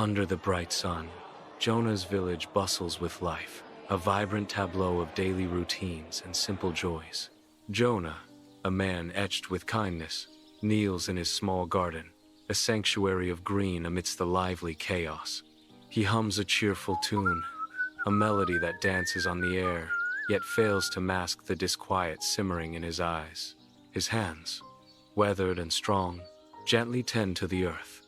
Under the bright sun, Jonah's village bustles with life, a vibrant tableau of daily routines and simple joys. Jonah, a man etched with kindness, kneels in his small garden, a sanctuary of green amidst the lively chaos. He hums a cheerful tune, a melody that dances on the air, yet fails to mask the disquiet simmering in his eyes. His hands, weathered and strong, gently tend to the earth,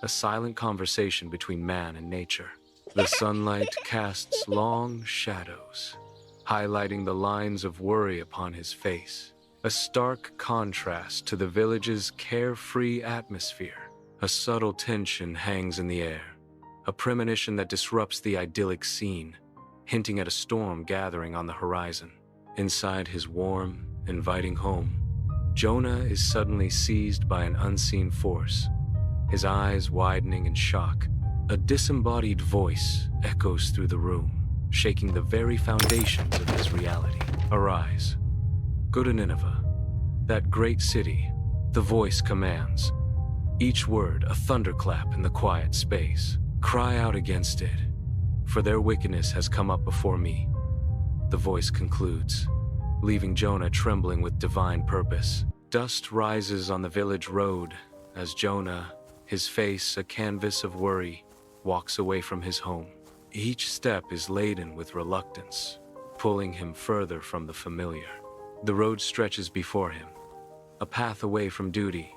a silent conversation between man and nature. The sunlight casts long shadows, highlighting the lines of worry upon his face, a stark contrast to the village's carefree atmosphere. A subtle tension hangs in the air, a premonition that disrupts the idyllic scene, hinting at a storm gathering on the horizon. Inside his warm, inviting home, Jonah is suddenly seized by an unseen force. His eyes widening in shock, a disembodied voice echoes through the room, shaking the very foundations of his reality. Arise, go to Nineveh, that great city, the voice commands. Each word a thunderclap in the quiet space. Cry out against it, for their wickedness has come up before me. The voice concludes, leaving Jonah trembling with divine purpose. Dust rises on the village road as Jonah, his face a canvas of worry, walks away from his home. Each step is laden with reluctance, pulling him further from the familiar. The road stretches before him, a path away from duty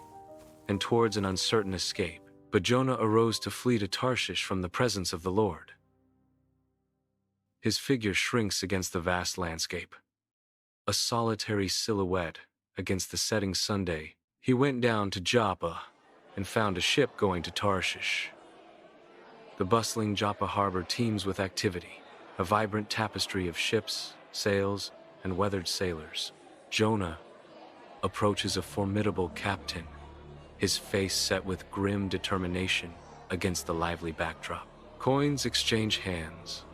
and towards an uncertain escape. But Jonah arose to flee to Tarshish from the presence of the Lord. His figure shrinks against the vast landscape, a solitary silhouette against the setting sun. He went down to Joppa and found a ship going to Tarshish. The bustling Joppa harbor teems with activity, a vibrant tapestry of ships, sails, and weathered sailors. Jonah approaches a formidable captain, his face set with grim determination against the lively backdrop. Coins exchange hands,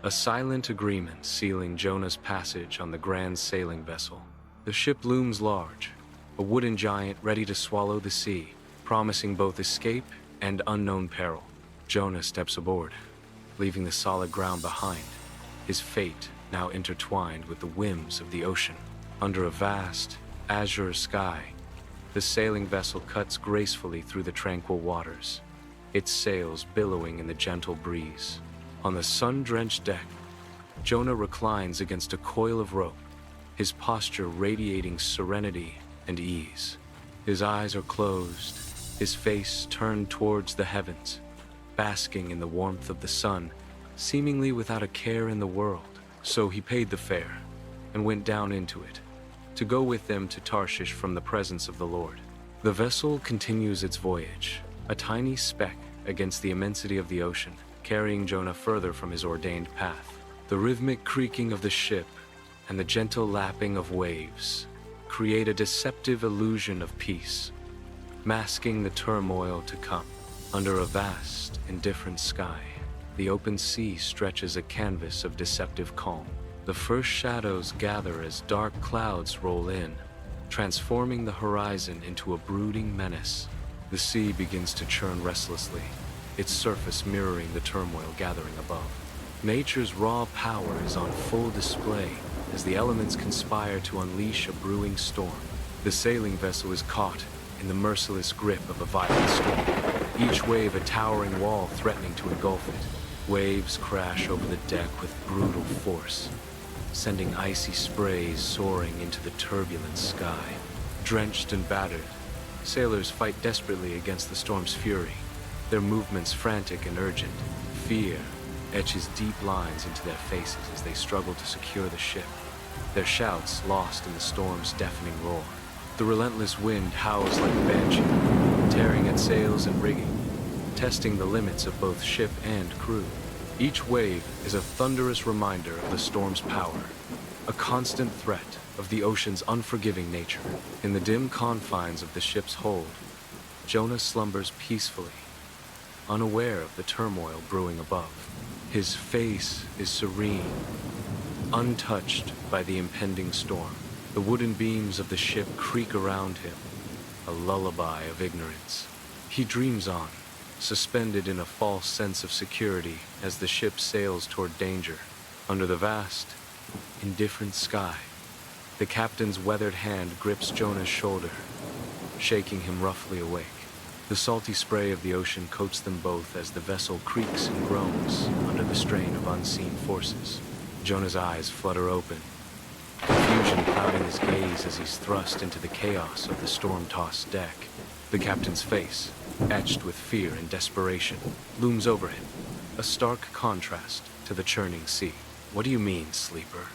a silent agreement sealing Jonah's passage on the grand sailing vessel. The ship looms large, a wooden giant ready to swallow the sea, promising both escape and unknown peril. Jonah steps aboard, leaving the solid ground behind, his fate now intertwined with the whims of the ocean. Under a vast, azure sky, the sailing vessel cuts gracefully through the tranquil waters, its sails billowing in the gentle breeze. On the sun-drenched deck, Jonah reclines against a coil of rope, his posture radiating serenity and ease. His eyes are closed, his face turned towards the heavens, basking in the warmth of the sun, seemingly without a care in the world. So he paid the fare and went down into it, to go with them to Tarshish from the presence of the Lord. The vessel continues its voyage, a tiny speck against the immensity of the ocean, carrying Jonah further from his ordained path. The rhythmic creaking of the ship and the gentle lapping of waves create a deceptive illusion of peace, masking the turmoil to come. Under a vast, indifferent sky, the open sea stretches a canvas of deceptive calm. The first shadows gather as dark clouds roll in, transforming the horizon into a brooding menace. The sea begins to churn restlessly, its surface mirroring the turmoil gathering above. Nature's raw power is on full display as the elements conspire to unleash a brewing storm. The sailing vessel is caught in the merciless grip of a violent storm, each wave a towering wall threatening to engulf it. Waves crash over the deck with brutal force, sending icy sprays soaring into the turbulent sky. Drenched and battered, sailors fight desperately against the storm's fury, their movements frantic and urgent. Fear etches deep lines into their faces as they struggle to secure the ship, their shouts lost in the storm's deafening roar. The relentless wind howls like a banshee, tearing at sails and rigging, testing the limits of both ship and crew. Each wave is a thunderous reminder of the storm's power, a constant threat of the ocean's unforgiving nature. In the dim confines of the ship's hold, Jonah slumbers peacefully, unaware of the turmoil brewing above. His face is serene, untouched by the impending storm. The wooden beams of the ship creak around him, a lullaby of ignorance. He dreams on, suspended in a false sense of security as the ship sails toward danger. Under the vast, indifferent sky, the captain's weathered hand grips Jonah's shoulder, shaking him roughly awake. The salty spray of the ocean coats them both as the vessel creaks and groans under the strain of unseen forces. Jonah's eyes flutter open, confusion clouding his gaze as he's thrust into the chaos of the storm-tossed deck. The captain's face, etched with fear and desperation, looms over him, a stark contrast to the churning sea. "What do you mean, sleeper?"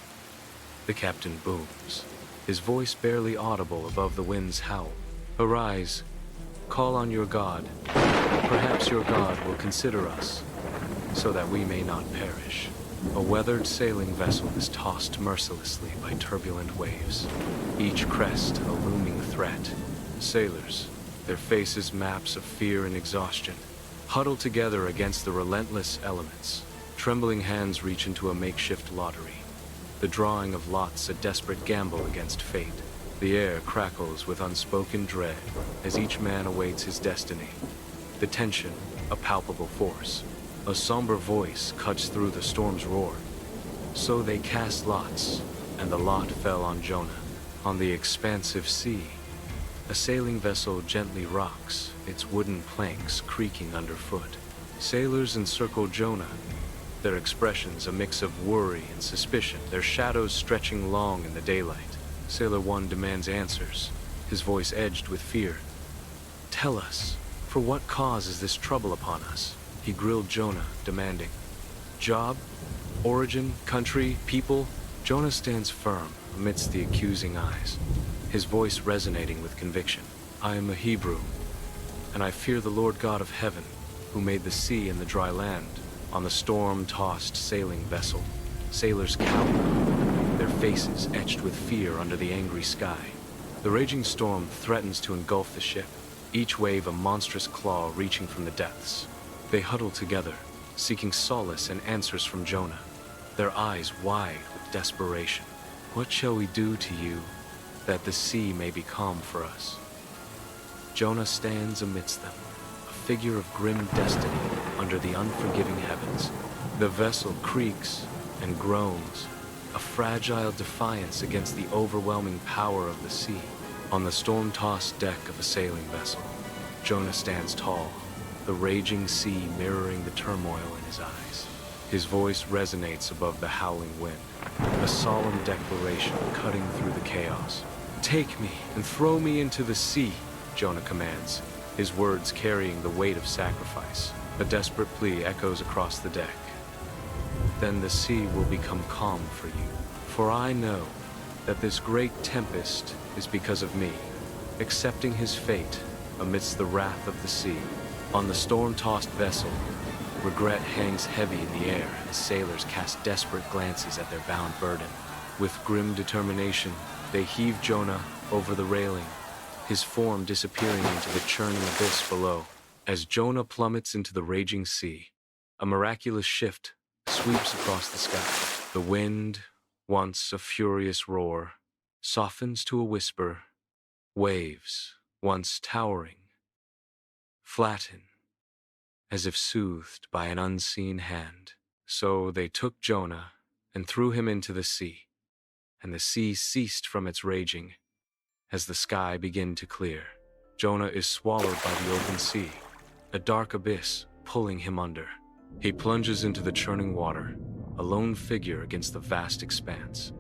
The captain booms, his voice barely audible above the wind's howl. "Arise, call on your God. Perhaps your God will consider us, so that we may not perish." A weathered sailing vessel is tossed mercilessly by turbulent waves, each crest a looming threat. Sailors, their faces maps of fear and exhaustion, huddle together against the relentless elements. Trembling hands reach into a makeshift lottery, the drawing of lots a desperate gamble against fate. The air crackles with unspoken dread as each man awaits his destiny. The tension, a palpable force. A somber voice cuts through the storm's roar. So they cast lots, and the lot fell on Jonah. On the expansive sea, a sailing vessel gently rocks, its wooden planks creaking underfoot. Sailors encircle Jonah, their expressions a mix of worry and suspicion, their shadows stretching long in the daylight. Sailor 1 demands answers, his voice edged with fear. "Tell us, for what cause is this trouble upon us?" He grilled Jonah, demanding. "Job? Origin? Country? People?" Jonah stands firm amidst the accusing eyes, his voice resonating with conviction. "I am a Hebrew, and I fear the Lord God of heaven, who made the sea and the dry land." On the storm-tossed sailing vessel, sailors cower, their faces etched with fear under the angry sky. The raging storm threatens to engulf the ship, each wave a monstrous claw reaching from the depths. They huddle together, seeking solace and answers from Jonah, their eyes wide with desperation. "What shall we do to you, that the sea may be calm for us?" Jonah stands amidst them, a figure of grim destiny under the unforgiving heavens. The vessel creaks and groans, a fragile defiance against the overwhelming power of the sea. On the storm-tossed deck of a sailing vessel, Jonah stands tall, the raging sea mirroring the turmoil in his eyes. His voice resonates above the howling wind, a solemn declaration cutting through the chaos. "Take me and throw me into the sea," Jonah commands, his words carrying the weight of sacrifice. A desperate plea echoes across the deck. "Then the sea will become calm for you, for I know that this great tempest is because of me." Accepting his fate amidst the wrath of the sea, on the storm-tossed vessel, regret hangs heavy in the air as sailors cast desperate glances at their bound burden. With grim determination, they heave Jonah over the railing, his form disappearing into the churning abyss below. As Jonah plummets into the raging sea, a miraculous shift sweeps across the sky. The wind, once a furious roar, softens to a whisper. Waves, once towering, flatten, as if soothed by an unseen hand. So they took Jonah and threw him into the sea, and the sea ceased from its raging as the sky began to clear. Jonah is swallowed by the open sea, a dark abyss pulling him under. He plunges into the churning water, a lone figure against the vast expanse.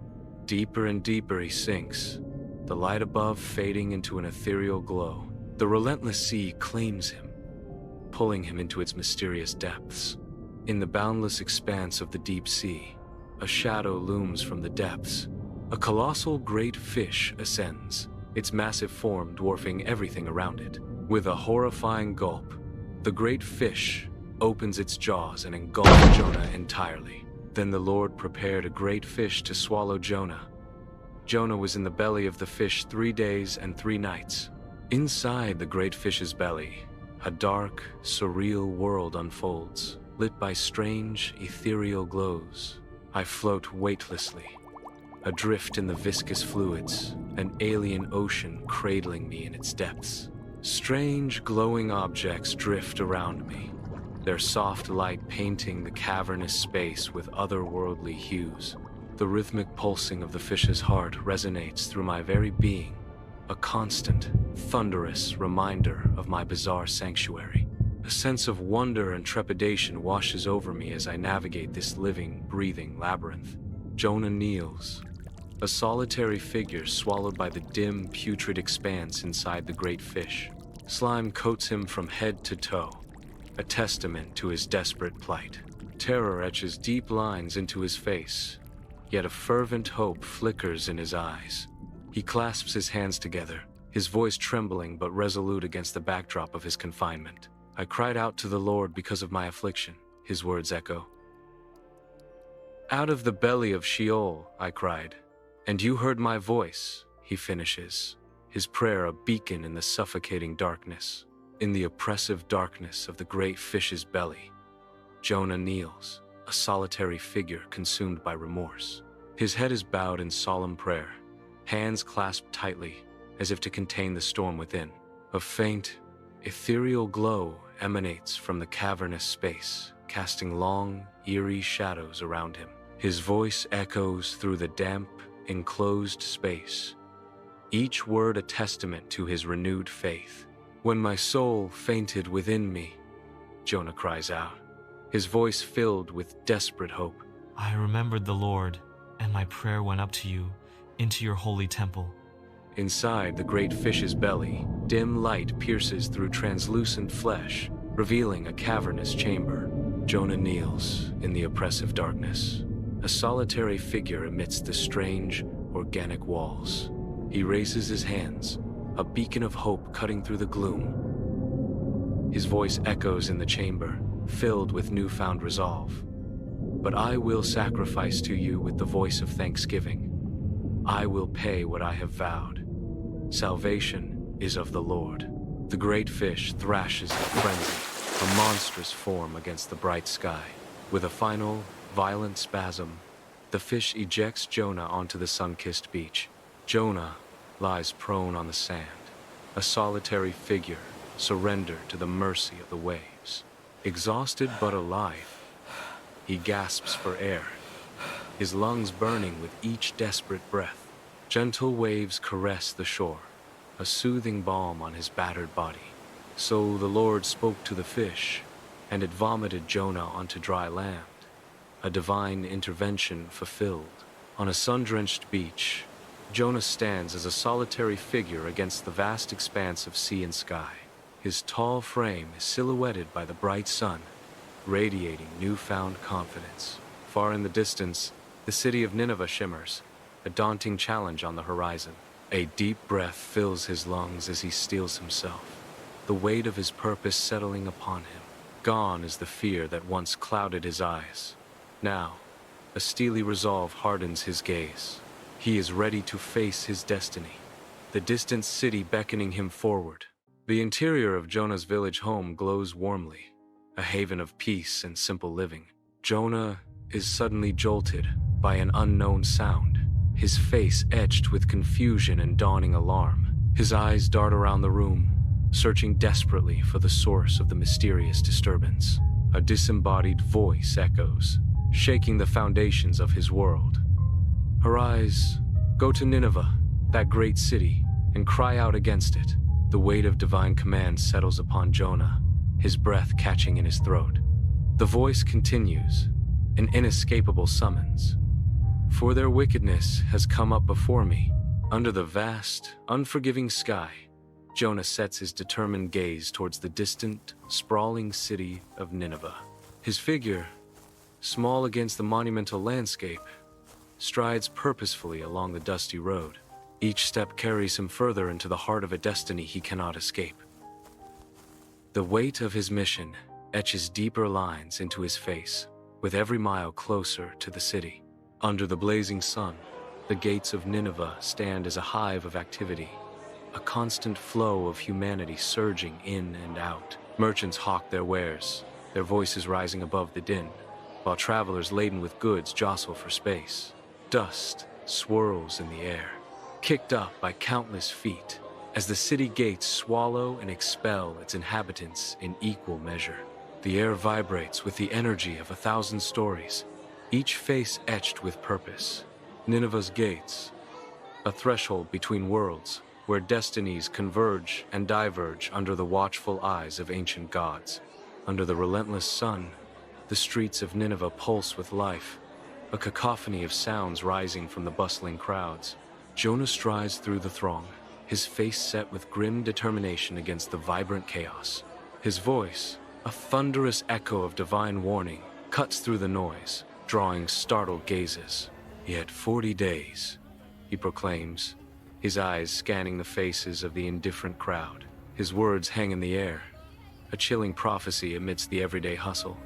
Deeper and deeper he sinks, the light above fading into an ethereal glow. The relentless sea claims him, pulling him into its mysterious depths. In the boundless expanse of the deep sea, a shadow looms from the depths. A colossal great fish ascends, its massive form dwarfing everything around it. With a horrifying gulp, the great fish opens its jaws and engulfs Jonah entirely. Then the Lord prepared a great fish to swallow Jonah. Jonah was in the belly of the fish 3 days and 3 nights. Inside the great fish's belly, a dark, surreal world unfolds, lit by strange, ethereal glows. I float weightlessly, adrift in the viscous fluids, an alien ocean cradling me in its depths. Strange, glowing objects drift around me, their soft light painting the cavernous space with otherworldly hues. The rhythmic pulsing of the fish's heart resonates through my very being, a constant, thunderous reminder of my bizarre sanctuary. A sense of wonder and trepidation washes over me as I navigate this living, breathing labyrinth. Jonah kneels, a solitary figure swallowed by the dim, putrid expanse inside the great fish. Slime coats him from head to toe, a testament to his desperate plight. Terror etches deep lines into his face, yet a fervent hope flickers in his eyes. He clasps his hands together, his voice trembling but resolute against the backdrop of his confinement. I cried out to the Lord because of my affliction, his words echo. Out of the belly of Sheol, I cried, and you heard my voice, he finishes, his prayer a beacon in the suffocating darkness. In the oppressive darkness of the great fish's belly, Jonah kneels, a solitary figure consumed by remorse. His head is bowed in solemn prayer, hands clasped tightly as if to contain the storm within. A faint, ethereal glow emanates from the cavernous space, casting long, eerie shadows around him. His voice echoes through the damp, enclosed space, each word a testament to his renewed faith. When my soul fainted within me, Jonah cries out, his voice filled with desperate hope. I remembered the Lord, and my prayer went up to you, into your holy temple. Inside the great fish's belly, dim light pierces through translucent flesh, revealing a cavernous chamber. Jonah kneels in the oppressive darkness, a solitary figure amidst the strange, organic walls. He raises his hands, a beacon of hope cutting through the gloom. His voice echoes in the chamber, filled with newfound resolve. But I will sacrifice to you with the voice of thanksgiving. I will pay what I have vowed. Salvation is of the Lord. The great fish thrashes in frenzy, a monstrous form against the bright sky. With a final, violent spasm, the fish ejects Jonah onto the sun-kissed beach. Jonah lies prone on the sand, a solitary figure surrendered to the mercy of the waves. Exhausted but alive, he gasps for air, his lungs burning with each desperate breath. Gentle waves caress the shore, a soothing balm on his battered body. So the Lord spoke to the fish, and it vomited Jonah onto dry land, a divine intervention fulfilled. On a sun-drenched beach, Jonah stands as a solitary figure against the vast expanse of sea and sky. His tall frame is silhouetted by the bright sun, radiating newfound confidence. Far in the distance, the city of Nineveh shimmers, a daunting challenge on the horizon. A deep breath fills his lungs as he steels himself, the weight of his purpose settling upon him. Gone is the fear that once clouded his eyes. Now, a steely resolve hardens his gaze. He is ready to face his destiny, the distant city beckoning him forward. The interior of Jonah's village home glows warmly, a haven of peace and simple living. Jonah is suddenly jolted by an unknown sound, his face etched with confusion and dawning alarm. His eyes dart around the room, searching desperately for the source of the mysterious disturbance. A disembodied voice echoes, shaking the foundations of his world. Arise, go to Nineveh, that great city, and cry out against it. The weight of divine command settles upon Jonah, his breath catching in his throat. The voice continues, an inescapable summons. For their wickedness has come up before me. Under the vast, unforgiving sky, Jonah sets his determined gaze towards the distant, sprawling city of Nineveh. His figure, small against the monumental landscape, strides purposefully along the dusty road. Each step carries him further into the heart of a destiny he cannot escape. The weight of his mission etches deeper lines into his face, with every mile closer to the city. Under the blazing sun, the gates of Nineveh stand as a hive of activity, a constant flow of humanity surging in and out. Merchants hawk their wares, their voices rising above the din, while travelers laden with goods jostle for space. Dust swirls in the air, kicked up by countless feet, as the city gates swallow and expel its inhabitants in equal measure. The air vibrates with the energy of 1,000 stories, each face etched with purpose. Nineveh's gates, a threshold between worlds, where destinies converge and diverge under the watchful eyes of ancient gods. Under the relentless sun, the streets of Nineveh pulse with life, a cacophony of sounds rising from the bustling crowds. Jonah strides through the throng, his face set with grim determination against the vibrant chaos. His voice, a thunderous echo of divine warning, cuts through the noise, drawing startled gazes. "Yet 40 days," he proclaims, his eyes scanning the faces of the indifferent crowd. His words hang in the air, a chilling prophecy amidst the everyday hustle.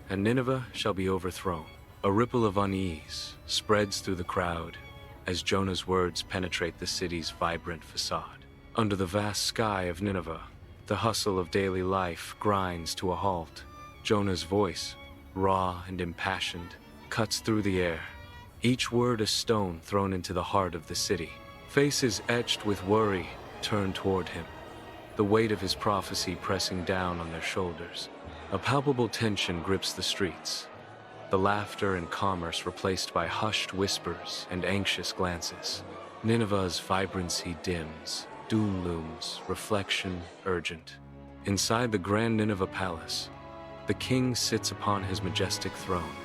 "And Nineveh shall be overthrown." A ripple of unease spreads through the crowd as Jonah's words penetrate the city's vibrant facade. Under the vast sky of Nineveh, the hustle of daily life grinds to a halt. Jonah's voice, raw and impassioned, cuts through the air, each word a stone thrown into the heart of the city. Faces etched with worry turn toward him, the weight of his prophecy pressing down on their shoulders. A palpable tension grips the streets, the laughter and commerce replaced by hushed whispers and anxious glances. Nineveh's vibrancy dims, doom looms, reflection urgent. Inside the grand Nineveh palace, the king sits upon his majestic throne,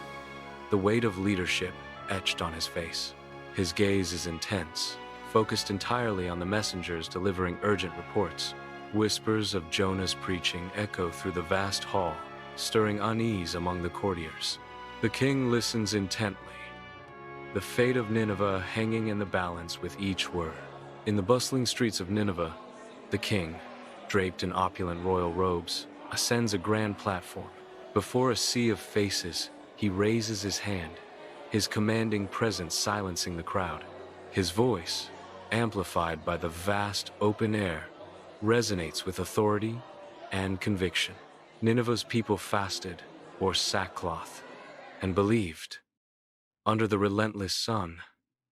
the weight of leadership etched on his face. His gaze is intense, focused entirely on the messengers delivering urgent reports. Whispers of Jonah's preaching echo through the vast hall, stirring unease among the courtiers. The king listens intently, the fate of Nineveh hanging in the balance with each word. In the bustling streets of Nineveh, the king, draped in opulent royal robes, ascends a grand platform. Before a sea of faces, he raises his hand, his commanding presence silencing the crowd. His voice, amplified by the vast open air, resonates with authority and conviction. Nineveh's people fasted, wore sackcloth, and believed. Under the relentless sun,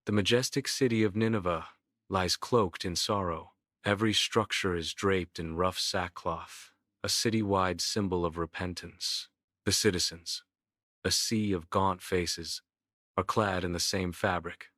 the majestic city of Nineveh lies cloaked in sorrow. Every structure is draped in rough sackcloth, a city-wide symbol of repentance. The citizens, a sea of gaunt faces, are clad in the same fabric,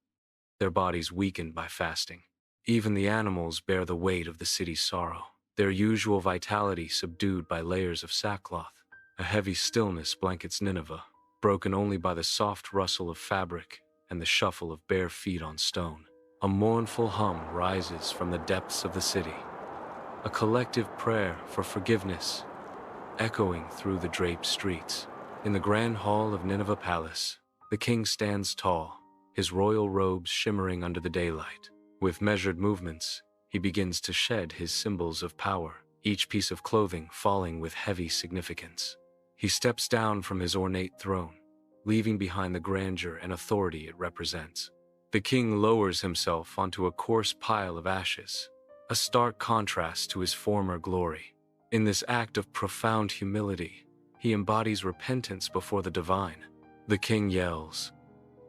their bodies weakened by fasting. Even the animals bear the weight of the city's sorrow, their usual vitality subdued by layers of sackcloth. A heavy stillness blankets Nineveh, broken only by the soft rustle of fabric and the shuffle of bare feet on stone. A mournful hum rises from the depths of the city, a collective prayer for forgiveness, echoing through the draped streets. In the grand hall of Nineveh Palace, the king stands tall, his royal robes shimmering under the daylight. With measured movements, he begins to shed his symbols of power, each piece of clothing falling with heavy significance. He steps down from his ornate throne, leaving behind the grandeur and authority it represents. The king lowers himself onto a coarse pile of ashes, a stark contrast to his former glory. In this act of profound humility, he embodies repentance before the divine. The king yells,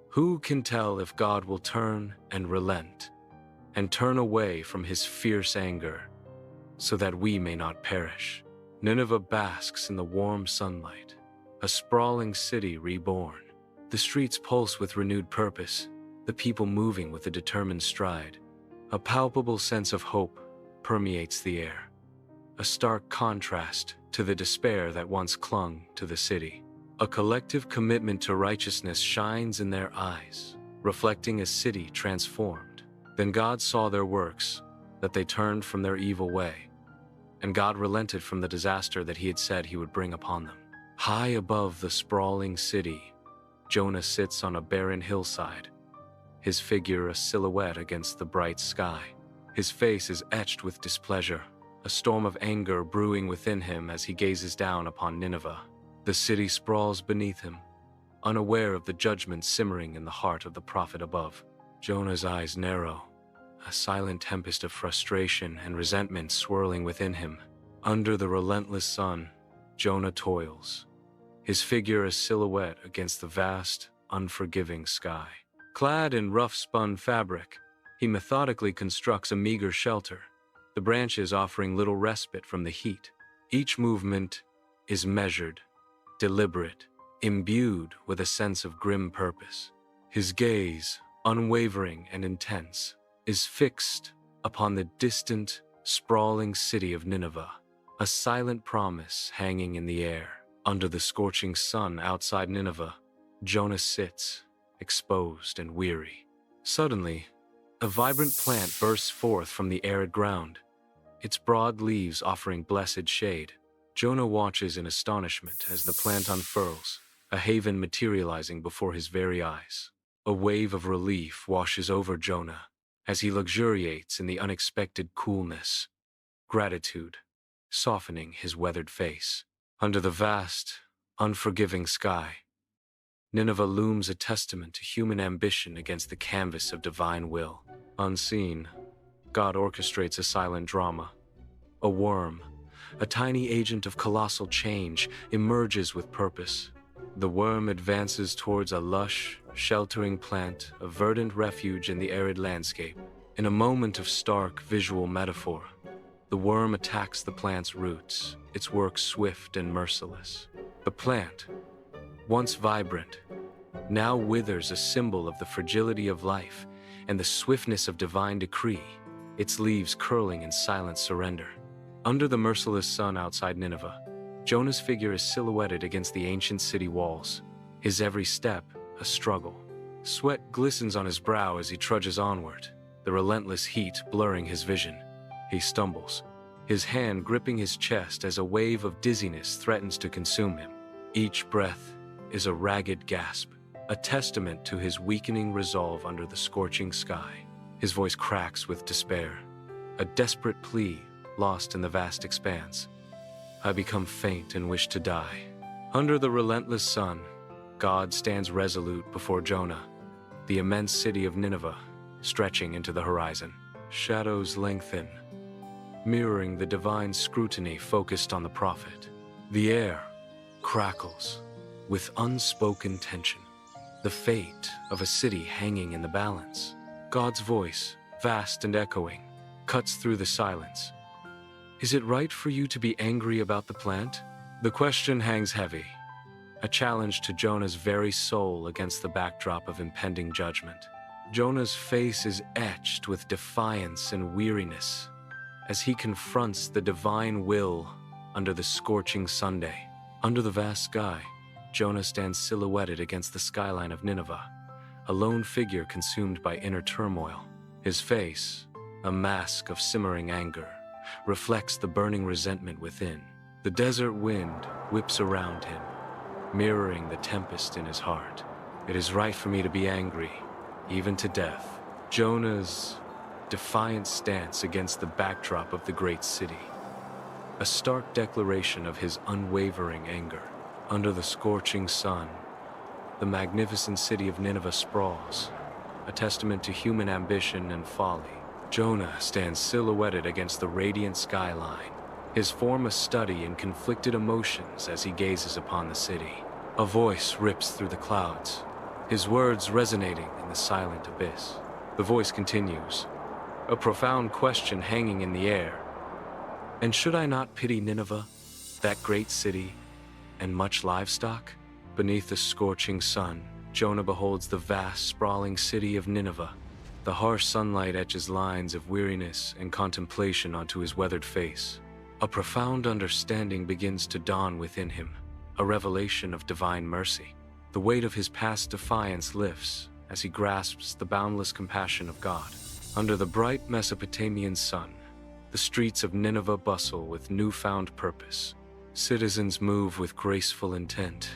"Who can tell if God will turn and relent, and turn away from his fierce anger, so that we may not perish?" Nineveh basks in the warm sunlight, a sprawling city reborn. The streets pulse with renewed purpose, the people moving with a determined stride. A palpable sense of hope permeates the air, a stark contrast to the despair that once clung to the city. A collective commitment to righteousness shines in their eyes, reflecting a city transformed. Then God saw their works, that they turned from their evil way, and God relented from the disaster that he had said he would bring upon them. High above the sprawling city, Jonah sits on a barren hillside, his figure a silhouette against the bright sky. His face is etched with displeasure, a storm of anger brewing within him as he gazes down upon Nineveh. The city sprawls beneath him, unaware of the judgment simmering in the heart of the prophet above. Jonah's eyes narrow, a silent tempest of frustration and resentment swirling within him. Under the relentless sun, Jonah toils, his figure a silhouette against the vast, unforgiving sky. Clad in rough-spun fabric, He methodically constructs a meager shelter, the branches offering little respite from the heat. Each movement is measured, deliberate, imbued with a sense of grim purpose. His gaze, unwavering and intense, is fixed upon the distant, sprawling city of Nineveh, a silent promise hanging in the air. Under the scorching sun outside Nineveh, Jonah sits, exposed and weary. Suddenly, a vibrant plant bursts forth from the arid ground, its broad leaves offering blessed shade. Jonah watches in astonishment as the plant unfurls, a haven materializing before his very eyes. A wave of relief washes over Jonah as he luxuriates in the unexpected coolness, gratitude softening his weathered face. Under the vast, unforgiving sky, Nineveh looms a testament to human ambition against the canvas of divine will. Unseen, God orchestrates a silent drama. A worm, a tiny agent of colossal change, emerges with purpose. The worm advances towards a lush, sheltering plant, a verdant refuge in the arid landscape. In a moment of stark visual metaphor, the worm attacks the plant's roots, its work swift and merciless. The plant, once vibrant, now withers, a symbol of the fragility of life and the swiftness of divine decree, its leaves curling in silent surrender. Under the merciless sun outside Nineveh, Jonah's figure is silhouetted against the ancient city walls, his every step a struggle. Sweat glistens on his brow as he trudges onward, the relentless heat blurring his vision. He stumbles, his hand gripping his chest as a wave of dizziness threatens to consume him. Each breath is a ragged gasp, a testament to his weakening resolve under the scorching sky. His voice cracks with despair, a desperate plea lost in the vast expanse. I become faint and wish to die. Under the relentless sun, God stands resolute before Jonah, the immense city of Nineveh, stretching into the horizon. Shadows lengthen, mirroring the divine scrutiny focused on the prophet. The air crackles with unspoken tension, the fate of a city hanging in the balance. God's voice, vast and echoing, cuts through the silence. Is it right for you to be angry about the plant? The question hangs heavy, a challenge to Jonah's very soul against the backdrop of impending judgment. Jonah's face is etched with defiance and weariness as he confronts the divine will under the scorching Sunday. Under the vast sky, Jonah stands silhouetted against the skyline of Nineveh, a lone figure consumed by inner turmoil. His face, a mask of simmering anger, reflects the burning resentment within. The desert wind whips around him, mirroring the tempest in his heart. It is right for me to be angry, even to death. Jonah's defiant stance against the backdrop of the great city, a stark declaration of his unwavering anger. Under the scorching sun, the magnificent city of Nineveh sprawls, a testament to human ambition and folly. Jonah stands silhouetted against the radiant skyline, his form a study in conflicted emotions as he gazes upon the city. A voice rips through the clouds, his words resonating in the silent abyss. The voice continues, a profound question hanging in the air. And should I not pity Nineveh, that great city, and much livestock? Beneath the scorching sun, Jonah beholds the vast, sprawling city of Nineveh. The harsh sunlight etches lines of weariness and contemplation onto his weathered face. A profound understanding begins to dawn within him, a revelation of divine mercy. The weight of his past defiance lifts as he grasps the boundless compassion of God. Under the bright Mesopotamian sun, the streets of Nineveh bustle with newfound purpose. Citizens move with graceful intent,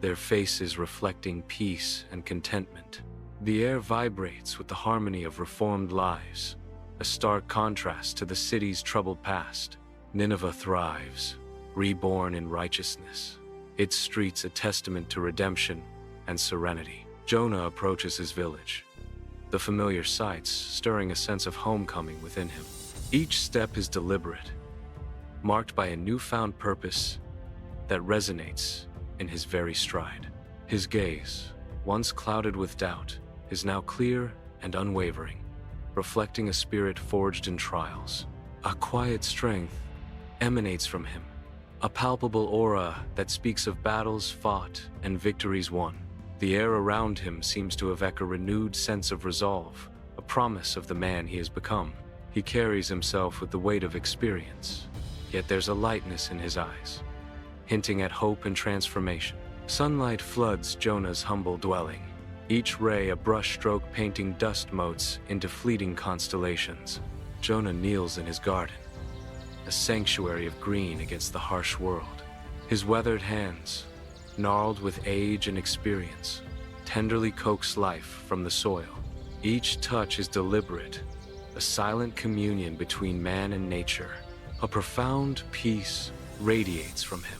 their faces reflecting peace and contentment. The air vibrates with the harmony of reformed lives, a stark contrast to the city's troubled past. Nineveh thrives, reborn in righteousness, its streets a testament to redemption and serenity. Jonah approaches his village, the familiar sights stirring a sense of homecoming within him. Each step is deliberate, marked by a newfound purpose that resonates in his very stride. His gaze, once clouded with doubt, is now clear and unwavering, reflecting a spirit forged in trials. A quiet strength emanates from him, a palpable aura that speaks of battles fought and victories won. The air around him seems to evoke a renewed sense of resolve, a promise of the man he has become. He carries himself with the weight of experience, yet there's a lightness in his eyes, hinting at hope and transformation. Sunlight floods Jonah's humble dwelling, each ray a brushstroke painting dust motes into fleeting constellations. Jonah kneels in his garden, a sanctuary of green against the harsh world. His weathered hands, gnarled with age and experience, tenderly coax life from the soil. Each touch is deliberate, a silent communion between man and nature. A profound peace radiates from him,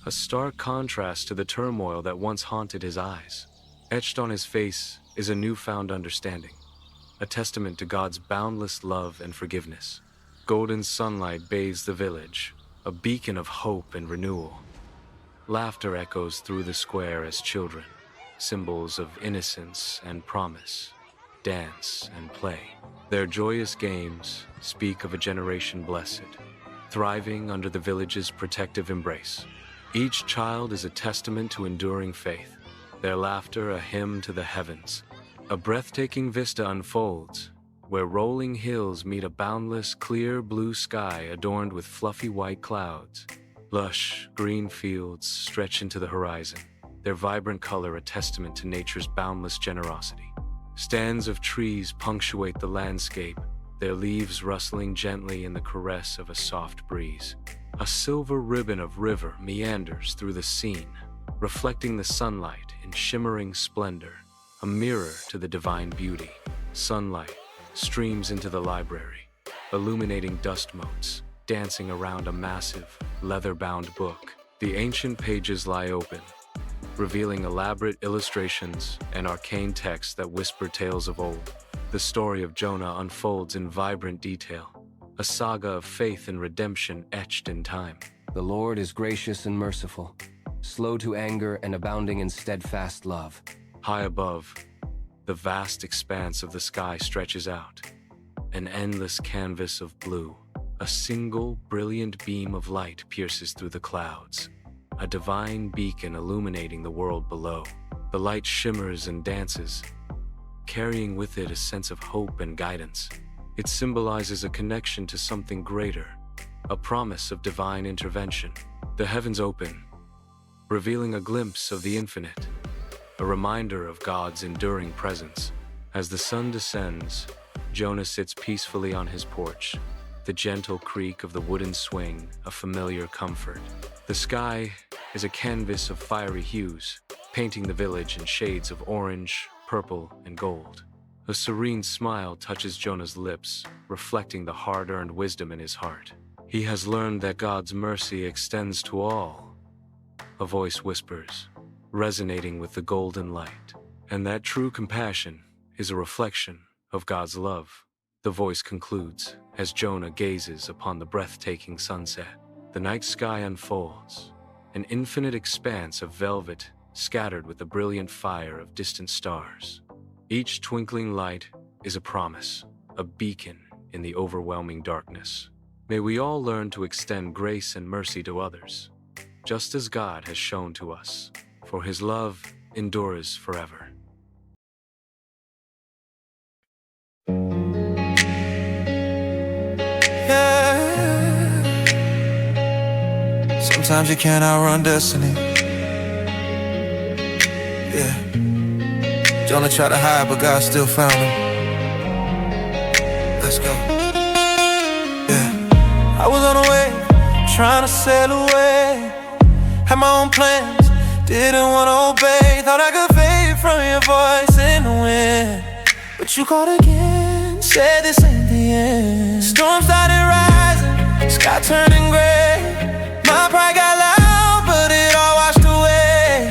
a stark contrast to the turmoil that once haunted his eyes. Etched on his face is a newfound understanding, a testament to God's boundless love and forgiveness. Golden sunlight bathes the village, a beacon of hope and renewal. Laughter echoes through the square as children, symbols of innocence and promise, dance and play. Their joyous games speak of a generation blessed, thriving under the village's protective embrace. Each child is a testament to enduring faith, their laughter a hymn to the heavens. A breathtaking vista unfolds, where rolling hills meet a boundless, clear blue sky adorned with fluffy white clouds. Lush, green fields stretch into the horizon, their vibrant color a testament to nature's boundless generosity. Stands of trees punctuate the landscape, their leaves rustling gently in the caress of a soft breeze. A silver ribbon of river meanders through the scene, reflecting the sunlight in shimmering splendor, a mirror to the divine beauty. Sunlight streams into the library, illuminating dust motes, dancing around a massive, leather-bound book. The ancient pages lie open, revealing elaborate illustrations and arcane texts that whisper tales of old. The story of Jonah unfolds in vibrant detail, a saga of faith and redemption etched in time. The Lord is gracious and merciful, slow to anger and abounding in steadfast love. High above, the vast expanse of the sky stretches out, an endless canvas of blue. A single, brilliant beam of light pierces through the clouds, a divine beacon illuminating the world below. The light shimmers and dances, carrying with it a sense of hope and guidance. It symbolizes a connection to something greater, a promise of divine intervention. The heavens open, revealing a glimpse of the infinite, a reminder of God's enduring presence. As the sun descends, Jonah sits peacefully on his porch, the gentle creak of the wooden swing a familiar comfort. The sky is a canvas of fiery hues, painting the village in shades of orange, purple, and gold. A serene smile touches Jonah's lips, reflecting the hard-earned wisdom in his heart. He has learned that God's mercy extends to all. A voice whispers, resonating with the golden light, and that true compassion is a reflection of God's love. The voice concludes as Jonah gazes upon the breathtaking sunset. The night sky unfolds, an infinite expanse of velvet scattered with the brilliant fire of distant stars. Each twinkling light is a promise, a beacon in the overwhelming darkness. May we all learn to extend grace and mercy to others, just as God has shown to us, for His love endures forever. Yeah. Sometimes you can't outrun destiny. Yeah. Jonah tried to hide, but God still found him. Let's go. Yeah. I was on the way, trying to sail away. Had my own plans, didn't want to obey. Thought I could fade from your voice in the wind, but you called again, said this ain't the end. Storm started rising, sky turning gray. My pride got loud, but it all washed away.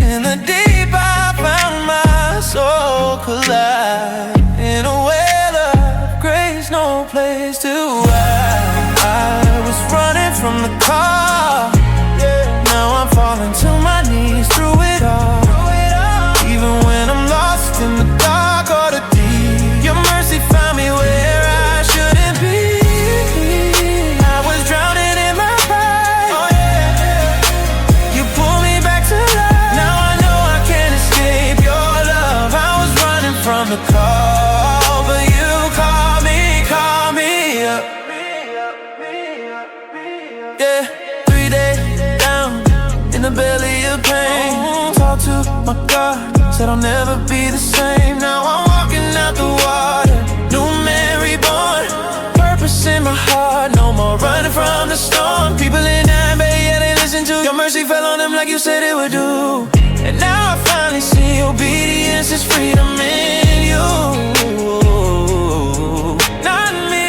In the deep I found my soul collide. In a well of grace, no place to hide. I was running from the car, now I'm falling to my knees through it all. Even when I'm lost in the dark or the deep, your mercy found me my God, said I'll never be the same. Now I'm walking out the water, new man reborn. Purpose in my heart, no more running from the storm. People in Amber, yeah, they listen to your mercy fell on them like you said it would do. And now I finally see obedience is freedom in you, not me.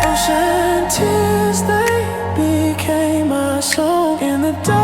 Ocean tears, they became my song in the dark.